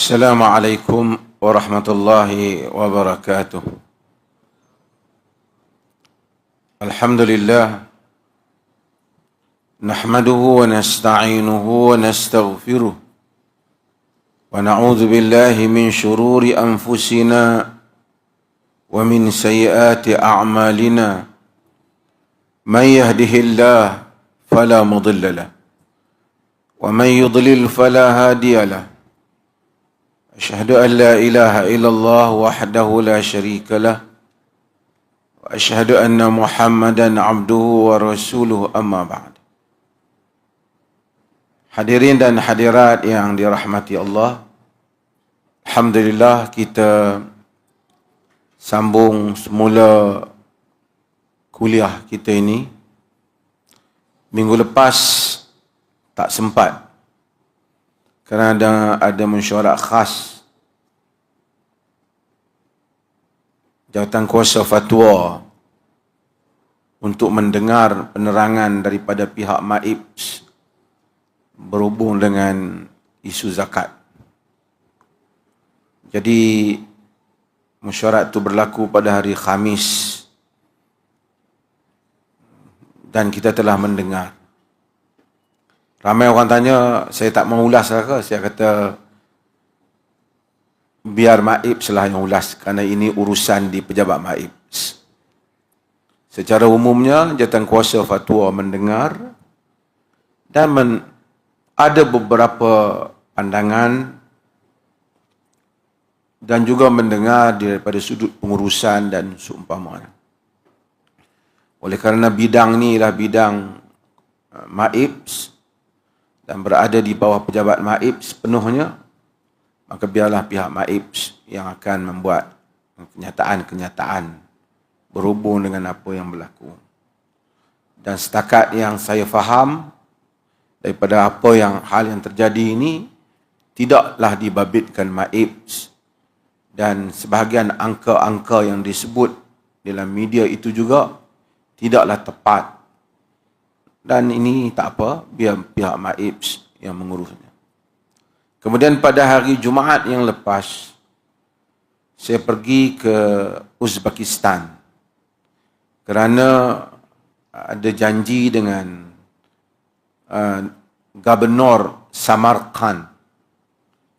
السلام عليكم ورحمة الله وبركاته. الحمد لله نحمده ونستعينه ونستغفره ونعوذ بالله من شرور أنفسنا ومن سيئات أعمالنا. من يهده الله فلا مضل له ومن يضلل فلا هادي له. أشهد أن لا إله إلا الله وحده لا شريك له وأشهد أن محمدا عبده ورسوله أما بعد. Hadirin dan hadirat yang dirahmati Allah, alhamdulillah kita sambung semula kuliah kita ini. Minggu lepas tak sempat kerana ada mesyuarat khas Jawatankuasa Fatwa untuk mendengar penerangan daripada pihak MAIPS berhubung dengan isu zakat. Jadi mesyuarat itu berlaku pada hari Khamis dan kita telah mendengar. Ramai orang tanya, saya tak mau ulas lah ke? Saya kata, biar MAIPS lah yang ulas, kerana ini urusan di pejabat MAIPS. Secara umumnya, Jawatankuasa Fatwa mendengar dan ada beberapa pandangan dan juga mendengar daripada sudut pengurusan dan seumpamanya. Oleh kerana bidang ni ialah bidang MAIPS, dan berada di bawah pejabat MAIPS sepenuhnya, maka biarlah pihak MAIPS yang akan membuat kenyataan-kenyataan berhubung dengan apa yang berlaku. Dan setakat yang saya faham, daripada apa yang hal yang terjadi ini, tidaklah dibabitkan MAIPS, dan sebahagian angka-angka yang disebut dalam media itu juga tidaklah tepat. Dan ini tak apa, biar pihak MAIPS yang mengurusnya. Kemudian pada hari Jumaat yang lepas, saya pergi ke Uzbekistan kerana ada janji dengan Gubernur Samarkand.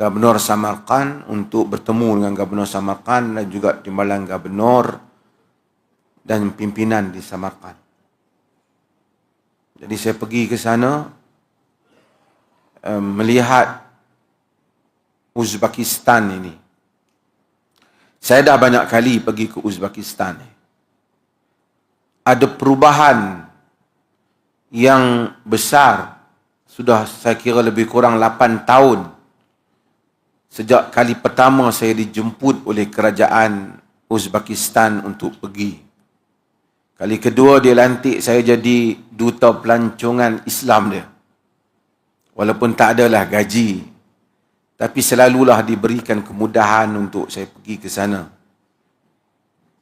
Gubernur Samarkand untuk bertemu dengan Gubernur Samarkand dan juga Timbalan Gubernur dan pimpinan di Samarkand. Jadi saya pergi ke sana melihat Uzbekistan ini. Saya dah banyak kali pergi ke Uzbekistan. Ada perubahan yang besar. Sudah saya kira lebih kurang 8 tahun sejak kali pertama saya dijemput oleh kerajaan Uzbekistan untuk pergi. Kali kedua dia lantik saya jadi duta pelancongan Islam dia. Walaupun tak adalah gaji, tapi selalulah diberikan kemudahan untuk saya pergi ke sana.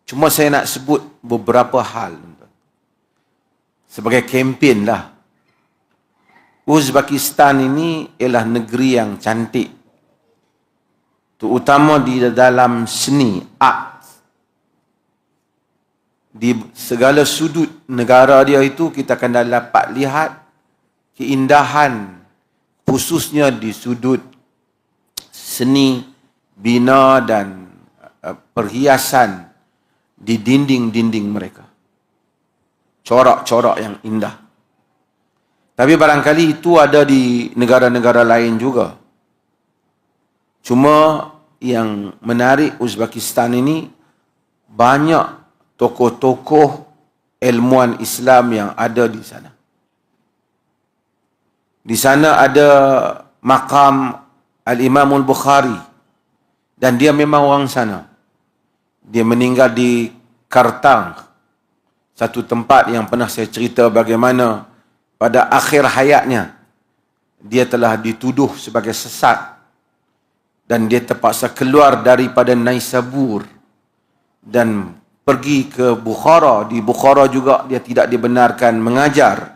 Cuma saya nak sebut beberapa hal sebagai kempen lah. Uzbekistan ini ialah negeri yang cantik, terutama di dalam seni, art. Di segala sudut negara dia itu kita akan dapat lihat keindahan, khususnya di sudut seni, bina dan perhiasan di dinding-dinding mereka. Corak-corak yang indah. Tapi barangkali itu ada di negara-negara lain juga. Cuma yang menarik Uzbekistan ini, banyak tokoh-tokoh ilmuwan Islam yang ada di sana. Di sana ada makam Al-Imam Al-Bukhari, dan dia memang orang sana. Dia meninggal di Kartang, satu tempat yang pernah saya cerita bagaimana pada akhir hayatnya dia telah dituduh sebagai sesat dan dia terpaksa keluar daripada Naisabur dan pergi ke Bukhara. Di Bukhara juga dia tidak dibenarkan mengajar.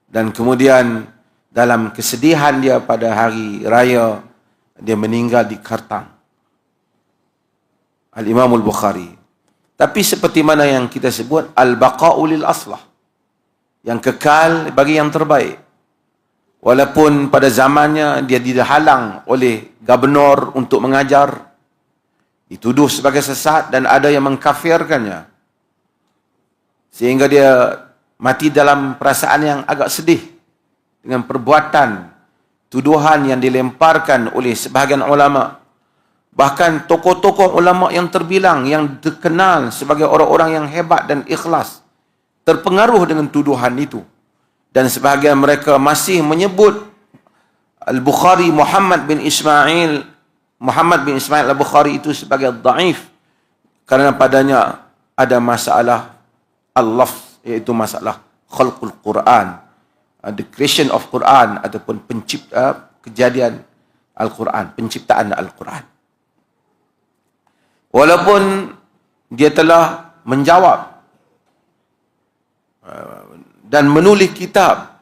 Dan kemudian dalam kesedihan dia pada hari raya Dia meninggal di Kartang. Al-Imam Al-Bukhari. Tapi seperti mana yang kita sebut, al-baqa'u lil aslah. Yang kekal bagi yang terbaik. Walaupun pada zamannya dia dihalang oleh gubernur untuk mengajar, dituduh sebagai sesat dan ada yang mengkafirkannya. Sehingga dia mati dalam perasaan yang agak sedih dengan perbuatan, tuduhan yang dilemparkan oleh sebahagian ulama. Bahkan tokoh-tokoh ulama yang terbilang, yang terkenal sebagai orang-orang yang hebat dan ikhlas, terpengaruh dengan tuduhan itu. Dan sebahagian mereka masih menyebut Al-Bukhari Muhammad bin Ismail Al-Bukhari itu sebagai dhaif, kerana padanya ada masalah al-lafz, iaitu masalah khalqul Quran, the creation of Quran, ataupun kejadian Al-Quran, penciptaan Al-Quran. Walaupun dia telah menjawab dan menulis kitab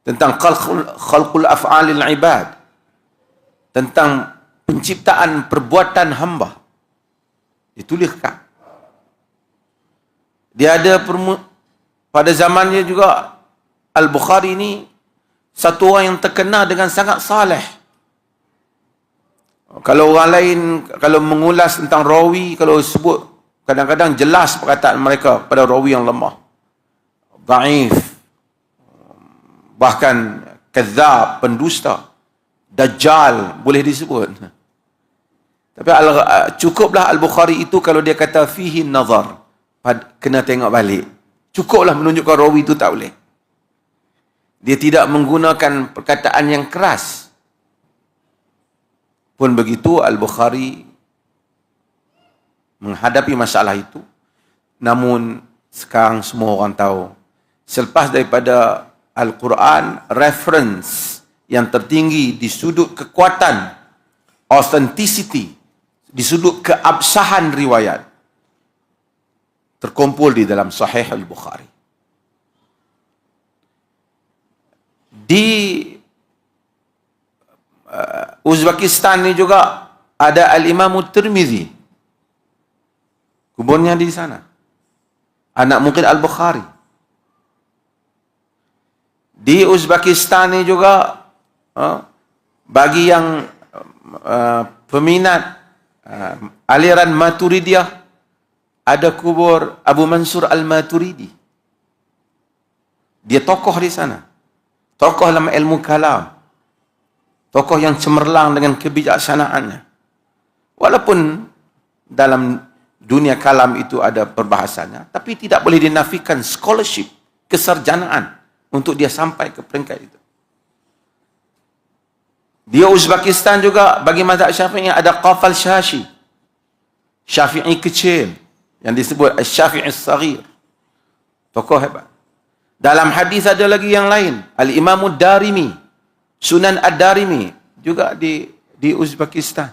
tentang khalqul af'alil ibad, tentang penciptaan perbuatan hamba, dituliskan. Dia ada pada zamannya juga, Al-Bukhari ini satu orang yang terkenal dengan sangat saleh. Kalau orang lain, kalau mengulas tentang rawi, kalau sebut, kadang-kadang jelas perkataan mereka pada rawi yang lemah, dhaif, bahkan kadzab, pendusta, dajjal boleh disebut. Tapi cukuplah Al-Bukhari itu kalau dia kata fihi nazar, kena tengok balik. Cukuplah menunjukkan rawi itu tak boleh. Dia tidak menggunakan perkataan yang keras. Pun begitu, Al-Bukhari menghadapi masalah itu. Namun sekarang semua orang tahu, selepas daripada Al-Quran, reference yang tertinggi di sudut kekuatan, authenticity, di sudut keabsahan riwayat, terkumpul di dalam Sahih Al-Bukhari. Di Uzbekistan ni juga ada Al-Imam Tirmizi. Kuburnya di sana. Anak mungkin Al-Bukhari. Di Uzbekistan ni juga bagi yang peminat aliran Maturidiyah, ada kubur Abu Mansur Al-Maturidi. Dia tokoh di sana. Tokoh dalam ilmu kalam. Tokoh yang cemerlang dengan kebijaksanaannya. Walaupun dalam dunia kalam itu ada perbahasannya, tapi tidak boleh dinafikan scholarship, kesarjanaan untuk dia sampai ke peringkat itu. Di Uzbekistan juga bagi mazhab Syafi'i ada Qafal Shashi, Syafi'i kecil, yang disebut Syafi'i Saghir. Tokoh hebat. Dalam hadis ada lagi yang lain, Al-Imam Ad-Darimi, Sunan Ad-Darimi, juga di Uzbekistan.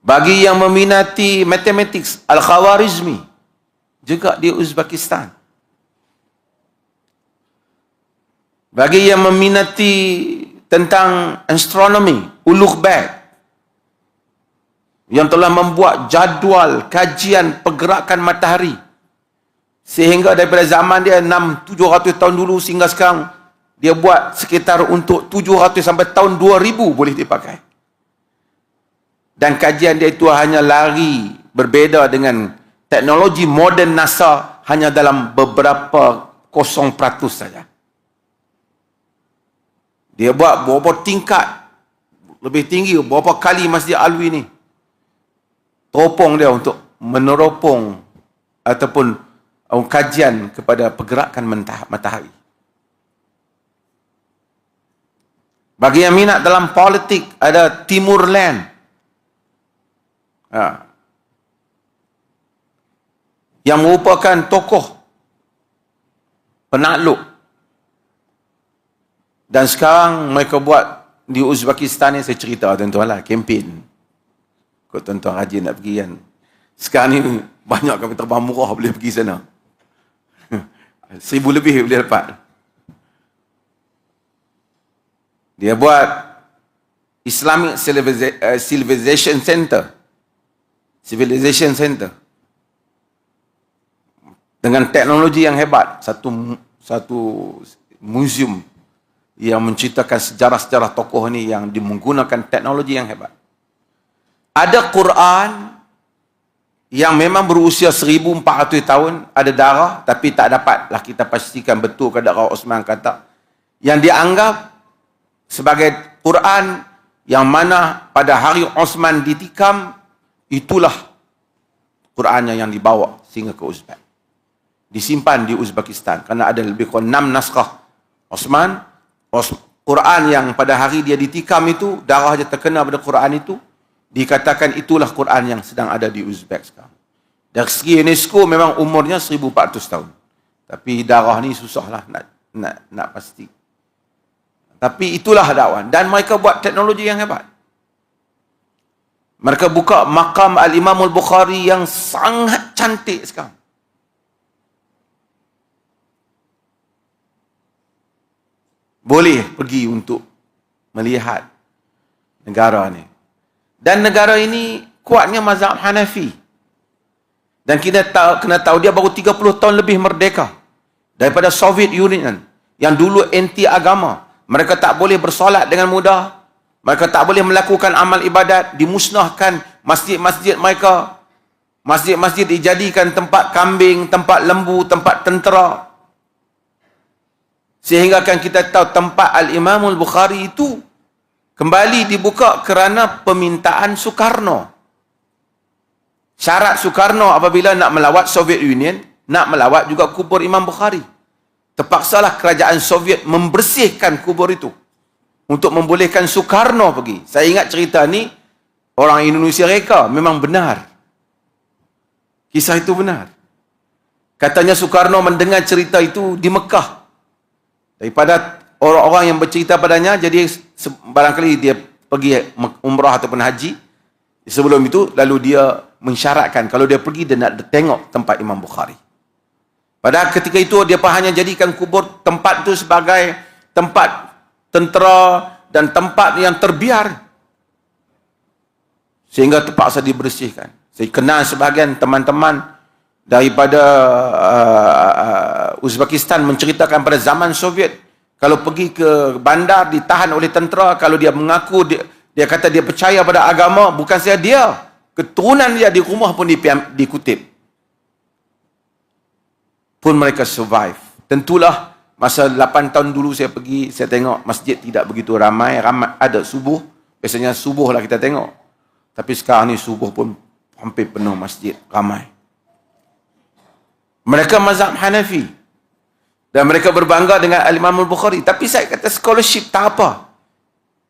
Bagi yang meminati matematik, Al-Khawarizmi, juga di Uzbekistan. Bagi yang meminati tentang astronomi, Ulugh Beg, yang telah membuat jadual kajian pergerakan matahari, sehingga daripada zaman dia 600-700 tahun dulu sehingga sekarang, dia buat sekitar untuk 700 sampai tahun 2000 boleh dipakai. Dan kajian dia itu hanya lari, berbeza dengan teknologi moden NASA, hanya dalam beberapa 0% saja. Dia buat beberapa tingkat lebih tinggi, beberapa kali Masjid Alwi ni. Teropong dia untuk meneropong ataupun kajian kepada pergerakan matahari. Bagi yang minat dalam politik, ada Timur Land. Yang merupakan tokoh penakluk. Dan sekarang mereka buat di Uzbekistan ni, saya cerita tuan-tuan lah, kempen. Kalau tuan-tuan rajin nak pergi kan. Sekarang ni banyak kami terbang murah boleh pergi sana. 1,000 lebih boleh dapat. Dia buat Islamic Civilization Center. Civilization Center. Dengan teknologi yang hebat. Satu museum yang menceritakan sejarah-sejarah tokoh ni yang menggunakan teknologi yang hebat. Ada Quran yang memang berusia 1400 tahun, ada darah, tapi tak dapatlah kita pastikan betul ke darah Osman kata. Yang dianggap sebagai Quran yang mana pada hari Osman ditikam, itulah Qurannya yang dibawa sehingga ke Uzbek. Disimpan di Uzbekistan kerana ada lebih kurang 6 naskah Osman. Quran yang pada hari dia ditikam itu, darah dia terkena pada Quran itu, dikatakan itulah Quran yang sedang ada di Uzbek sekarang. Dari segi UNESCO memang umurnya 1400 tahun. Tapi darah ni susahlah nak pasti. Tapi itulah dakwah. Dan mereka buat teknologi yang hebat. Mereka buka makam Al-Imam Al-Bukhari yang sangat cantik sekarang. Boleh pergi untuk melihat negara ni. Dan negara ini kuatnya mazhab Hanafi. Dan kita kena tahu dia baru 30 tahun lebih merdeka daripada Soviet Union yang dulu anti agama. Mereka tak boleh bersolat dengan mudah. Mereka tak boleh melakukan amal ibadat. Dimusnahkan masjid-masjid mereka. Masjid-masjid dijadikan tempat kambing, tempat lembu, tempat tentera. Sehingga kan kita tahu tempat Al-Imam Al-Bukhari itu kembali dibuka kerana permintaan Soekarno. Syarat Soekarno apabila nak melawat Soviet Union, nak melawat juga kubur Imam Bukhari. Terpaksalah kerajaan Soviet membersihkan kubur itu untuk membolehkan Soekarno pergi. Saya ingat cerita ni, orang Indonesia reka, memang benar. Kisah itu benar. Katanya Soekarno mendengar cerita itu di Mekah. Daripada orang-orang yang bercerita padanya, jadi barangkali dia pergi umrah ataupun haji. Sebelum itu, lalu dia mensyaratkan, kalau dia pergi, dia nak tengok tempat Imam Bukhari. Pada ketika itu, dia hanya jadikan kubur tempat itu sebagai tempat tentera dan tempat yang terbiar. Sehingga terpaksa dibersihkan. Saya kenal sebahagian teman-teman daripada Uzbekistan menceritakan pada zaman Soviet, kalau pergi ke bandar ditahan oleh tentera, kalau dia mengaku dia kata dia percaya pada agama, bukan saja dia, keturunan dia di rumah pun dikutip. Pun mereka survive. Tentulah masa 8 tahun dulu saya pergi, saya tengok masjid tidak begitu ramai ada subuh, biasanya subuh lah kita tengok. Tapi sekarang ni subuh pun hampir penuh masjid, ramai. Mereka mazhab Hanafi. Dan mereka berbangga dengan Al-Imam Al-Bukhari. Tapi saya kata scholarship tak apa.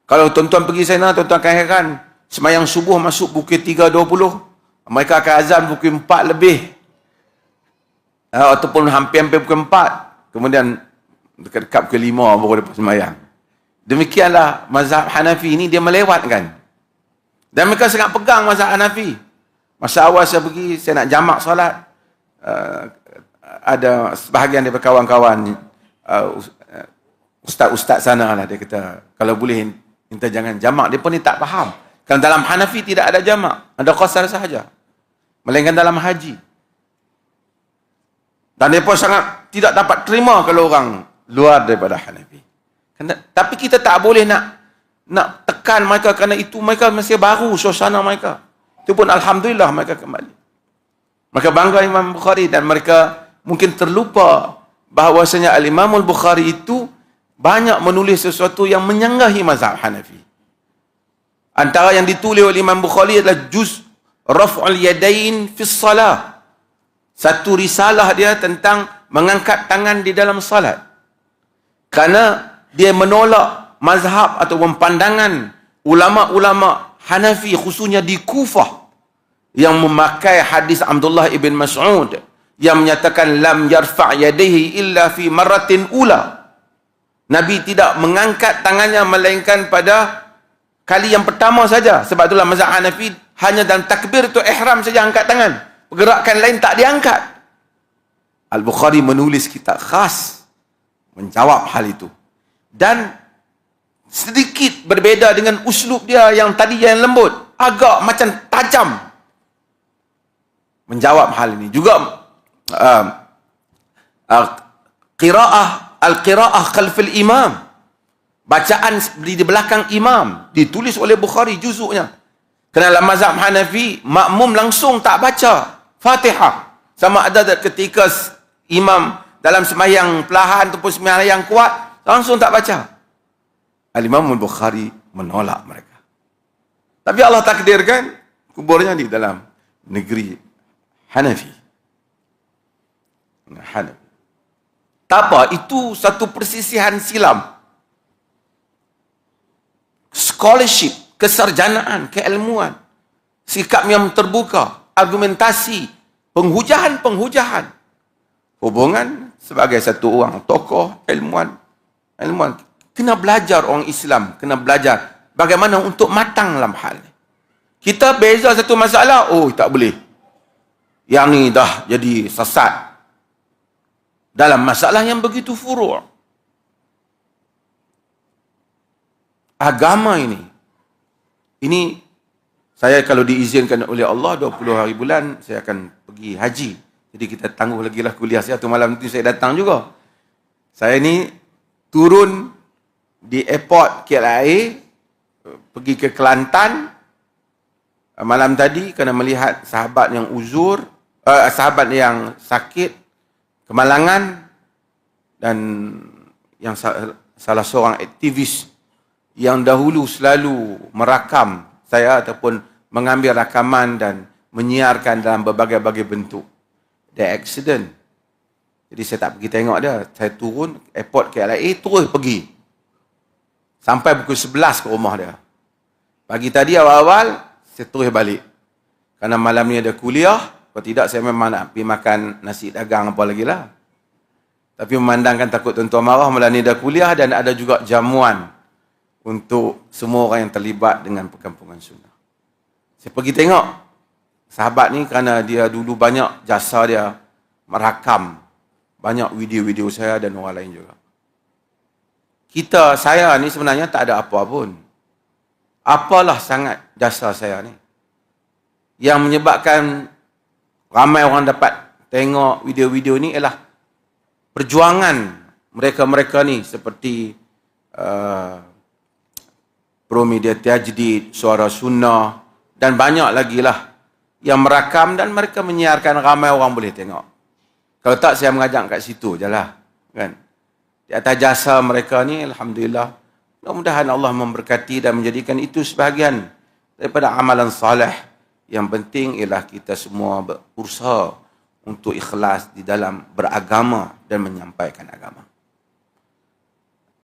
Kalau tuan-tuan pergi sana, tuan-tuan akan heran. Semayang subuh masuk pukul 3.20. Mereka akan azan pukul 4 lebih. Ataupun hampir-hampir pukul 4. Kemudian dekat-dekat pukul 5 baru dapat semayang. Demikianlah mazhab Hanafi ini dia melewatkan. Dan mereka sangat pegang mazhab Hanafi. Masa awal saya pergi, saya nak jamak solat. Ada sebahagian daripada kawan-kawan ustaz-ustaz sana lah, dia kata kalau boleh minta jangan jamak. Dia pun ni tak faham, kerana dalam Hanafi tidak ada jamak, ada qasar sahaja, melainkan dalam haji. Dan dia pun sangat tidak dapat terima kalau orang luar daripada Hanafi. Tapi kita tak boleh nak tekan mereka, kerana itu mereka masih baru suasana mereka. Itu pun alhamdulillah mereka kembali. Mereka bangga Imam Bukhari, dan mereka mungkin terlupa bahawasanya Al-Imam Al-Bukhari itu banyak menulis sesuatu yang menyanggahi mazhab Hanafi. Antara yang ditulis oleh Imam Bukhari adalah juz Raf'ul Yadain fi Salah. Satu risalah dia tentang mengangkat tangan di dalam salat. Kerana dia menolak mazhab atau pandangan ulama-ulama Hanafi, khususnya di Kufah, yang memakai hadis Abdullah ibn Mas'ud yang menyatakan lam yarfa' yadayhi illa fi marratin ula. Nabi tidak mengangkat tangannya melainkan pada kali yang pertama saja. Sebab itulah mazhab Hanafi hanya dalam takbir itu ihram saja angkat tangan. Pergerakan lain tak diangkat. Al-Bukhari menulis kitab khas menjawab hal itu. Dan sedikit berbeza dengan uslub dia yang tadi yang lembut, agak macam tajam menjawab hal ini. Juga al-qiraah khalfil imam, bacaan di belakang imam, ditulis oleh Bukhari juzuknya. Kerana dalam mazhab Hanafi, makmum langsung tak baca Fatihah, sama ada ketika imam dalam sembahyang perlahan ataupun sembahyang yang kuat, langsung tak baca. Al-Imam Al-Bukhari menolak mereka. Tapi Allah takdirkan kuburnya di dalam negeri Hanafi. Tak apa, itu satu persisihan silam. Scholarship, kesarjanaan, keilmuan, sikap yang terbuka, argumentasi, penghujahan, hubungan sebagai satu orang tokoh, ilmuwan. Kena belajar orang Islam, kena belajar bagaimana untuk matang dalam hal ni. Kita beza satu masalah, oh tak boleh. Yang ni dah jadi sesat. Dalam masalah yang begitu furu'. Agama ini saya kalau diizinkan oleh Allah 20 hari bulan, saya akan pergi haji. Jadi kita tangguh lagi lah kuliah saya. Tu malam nanti saya datang juga. Saya ni turun di airport KLIA, pergi ke Kelantan malam tadi kerana melihat sahabat yang uzur, sahabat yang sakit, kemalangan, dan yang salah seorang aktivis yang dahulu selalu merakam saya ataupun mengambil rakaman dan menyiarkan dalam berbagai-bagai bentuk. Dia accident. Jadi saya tak pergi tengok dia. Saya turun airport KLIA, terus pergi. Sampai pukul 11 ke rumah dia. Pagi tadi awal-awal, saya terus balik. Kerana malam ni ada kuliah. Kalau tidak, saya memang nak pergi makan nasi dagang apa lagi lah. Tapi memandangkan takut tuan-tuan marah, malam ni ada kuliah dan ada juga jamuan untuk semua orang yang terlibat dengan perkampungan sunnah. Saya pergi tengok sahabat ni kerana dia dulu banyak jasa dia merakam banyak video-video saya dan orang lain juga. Saya ni sebenarnya tak ada apa pun. Apalah sangat jasa saya ni yang menyebabkan ramai orang dapat tengok video-video ni ialah perjuangan mereka-mereka ni seperti Pro Media Tajdid, Suara Sunnah dan banyak lagi lah yang merakam dan mereka menyiarkan, ramai orang boleh tengok. Kalau tak, saya mengajak kat situ je lah, kan? Di atas jasa mereka ni, alhamdulillah, mudah-mudahan Allah memberkati dan menjadikan itu sebahagian daripada amalan salih. Yang penting ialah kita semua berusaha untuk ikhlas di dalam beragama dan menyampaikan agama.